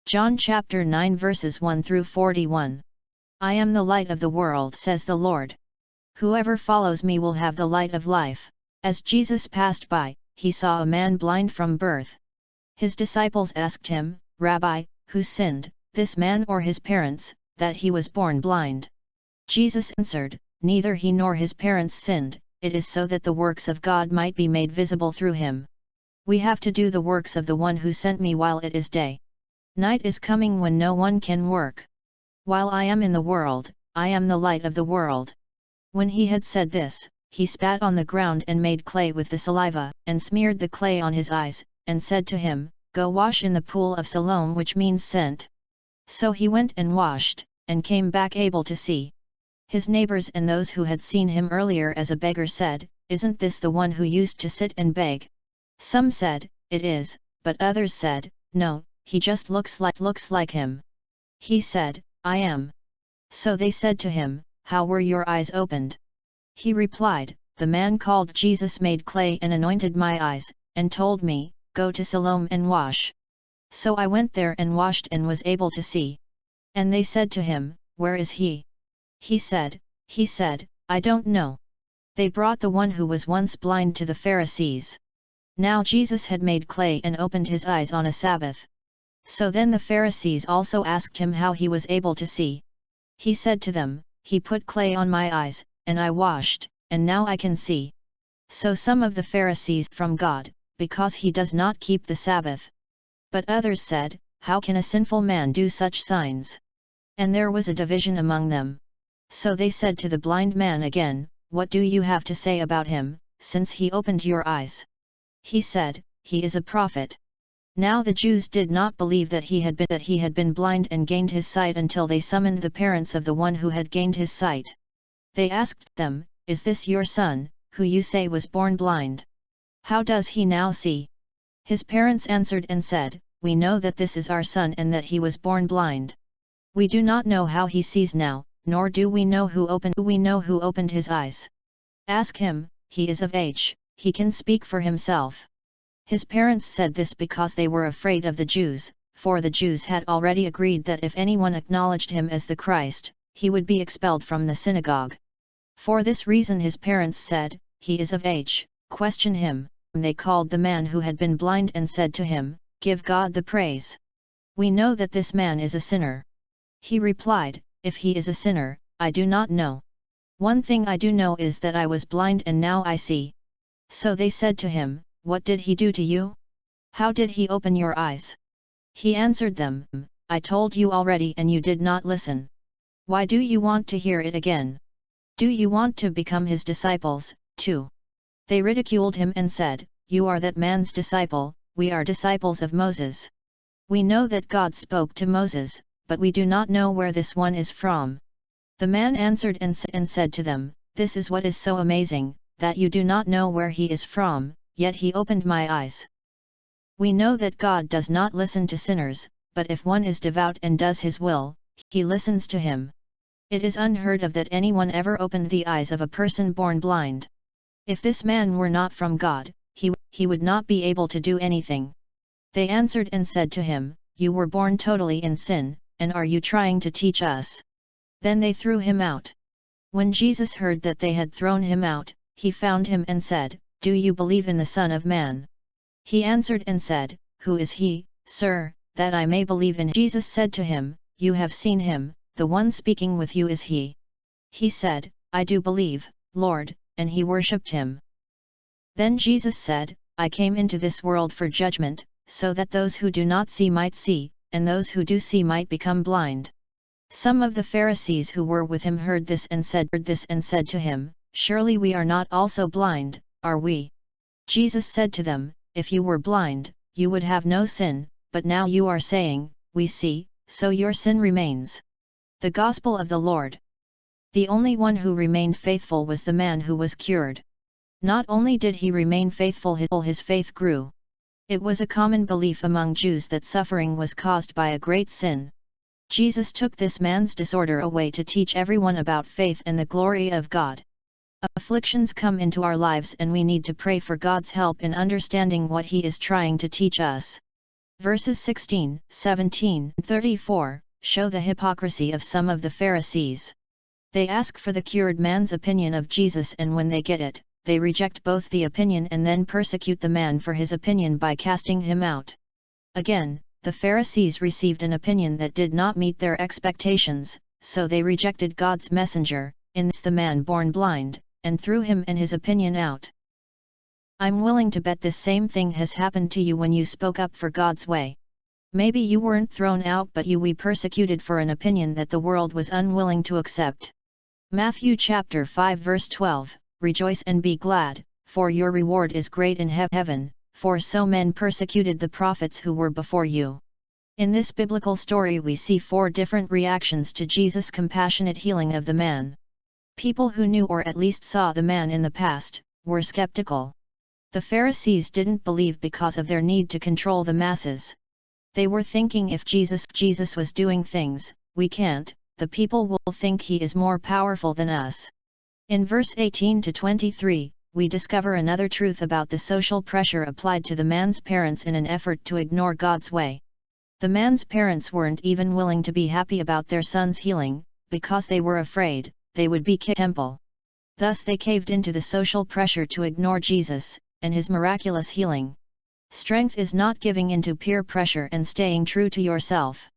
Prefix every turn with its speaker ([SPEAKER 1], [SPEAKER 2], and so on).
[SPEAKER 1] John chapter 9 verses 1 through 41. I am the light of the world, says the Lord. Whoever follows me will have the light of life. As Jesus passed by, he saw a man blind from birth. His disciples asked him, Rabbi, who sinned, this man or his parents, that he was born blind? Jesus answered, neither he nor his parents sinned, it is so that the works of God might be made visible through him. We have to do the works of the one who sent me while it is day. Night is coming when no one can work. While I am in the world, I am the light of the world. When he had said this, he spat on the ground and made clay with the saliva, and smeared the clay on his eyes, and said to him, Go wash in the pool of Siloam, which means sent. So he went and washed, and came back able to see. His neighbors and those who had seen him earlier as a beggar said, Isn't this the one who used to sit and beg? Some said, It is, but others said, No, he just looks like him. He said, I am. So they said to him, How were your eyes opened? He replied, The man called Jesus made clay and anointed my eyes, and told me, Go to Siloam and wash. So I went there and washed and was able to see. And they said to him, Where is he? He said, I don't know. They brought the one who was once blind to the Pharisees. Now Jesus had made clay and opened his eyes on a Sabbath. So then the Pharisees also asked him how he was able to see. He said to them, He put clay on my eyes, and I washed, and now I can see. So some of the Pharisees from God, because he does not keep the Sabbath. But others said, How can a sinful man do such signs? And there was a division among them. So they said to the blind man again, What do you have to say about him, since he opened your eyes? He said, He is a prophet. Now the Jews did not believe that he had been blind and gained his sight until they summoned the parents of the one who had gained his sight. They asked them, Is this your son, who you say was born blind? How does he now see? His parents answered and said, We know that this is our son and that he was born blind. We do not know how he sees now, nor do we know who opened his eyes. Ask him, he is of age, he can speak for himself. His parents said this because they were afraid of the Jews, for the Jews had already agreed that if anyone acknowledged him as the Christ, he would be expelled from the synagogue. For this reason his parents said, He is of age, question him. They called the man who had been blind and said to him, Give God the praise. We know that this man is a sinner. He replied, If he is a sinner, I do not know. One thing I do know is that I was blind and now I see. So they said to him, What did he do to you? How did he open your eyes? He answered them, I told you already and you did not listen. Why do you want to hear it again? Do you want to become his disciples, too? They ridiculed him and said, You are that man's disciple, we are disciples of Moses. We know that God spoke to Moses, but we do not know where this one is from. The man answered and said to them, This is what is so amazing, that you do not know where he is from, yet he opened my eyes. We know that God does not listen to sinners, but if one is devout and does his will, he listens to him. It is unheard of that anyone ever opened the eyes of a person born blind. If this man were not from God, he would not be able to do anything. They answered and said to him, You were born totally in sin, and are you trying to teach us? Then they threw him out. When Jesus heard that they had thrown him out, he found him and said, Do you believe in the Son of Man? He answered and said, Who is he, sir, that I may believe in him? Jesus said to him, You have seen him, the one speaking with you is he. He said, I do believe, Lord, and he worshipped him. Then Jesus said, I came into this world for judgment, so that those who do not see might see, and those who do see might become blind. Some of the Pharisees who were with him heard this and said to him, Surely we are not also blind, are we? Jesus said to them, If you were blind, you would have no sin, but now you are saying, We see, so your sin remains. The Gospel of the Lord. The only one who remained faithful was the man who was cured. Not only did he remain faithful, his faith grew. It was a common belief among Jews that suffering was caused by a great sin. Jesus took this man's disorder away to teach everyone about faith and the glory of God. Afflictions come into our lives and we need to pray for God's help in understanding what He is trying to teach us. Verses 16, 17, and 34 show the hypocrisy of some of the Pharisees. They ask for the cured man's opinion of Jesus, and when they get it, they reject both the opinion and then persecute the man for his opinion by casting him out. Again, the Pharisees received an opinion that did not meet their expectations, so they rejected God's messenger, in this the man born blind, and threw him and his opinion out. I'm willing to bet this same thing has happened to you when you spoke up for God's way. Maybe you weren't thrown out, but you were persecuted for an opinion that the world was unwilling to accept. Matthew chapter 5 verse 12, Rejoice and be glad, for your reward is great in heaven, for so men persecuted the prophets who were before you. In this biblical story we see 4 different reactions to Jesus' compassionate healing of the man. People who knew or at least saw the man in the past, were skeptical. The Pharisees didn't believe because of their need to control the masses. They were thinking, if Jesus was doing things we can't, the people will think he is more powerful than us. In verse 18 to 23, we discover another truth about the social pressure applied to the man's parents in an effort to ignore God's way. The man's parents weren't even willing to be happy about their son's healing, because they were afraid they would be kicked out of the temple. Thus they caved into the social pressure to ignore Jesus and his miraculous healing. Strength is not giving into peer pressure and staying true to yourself.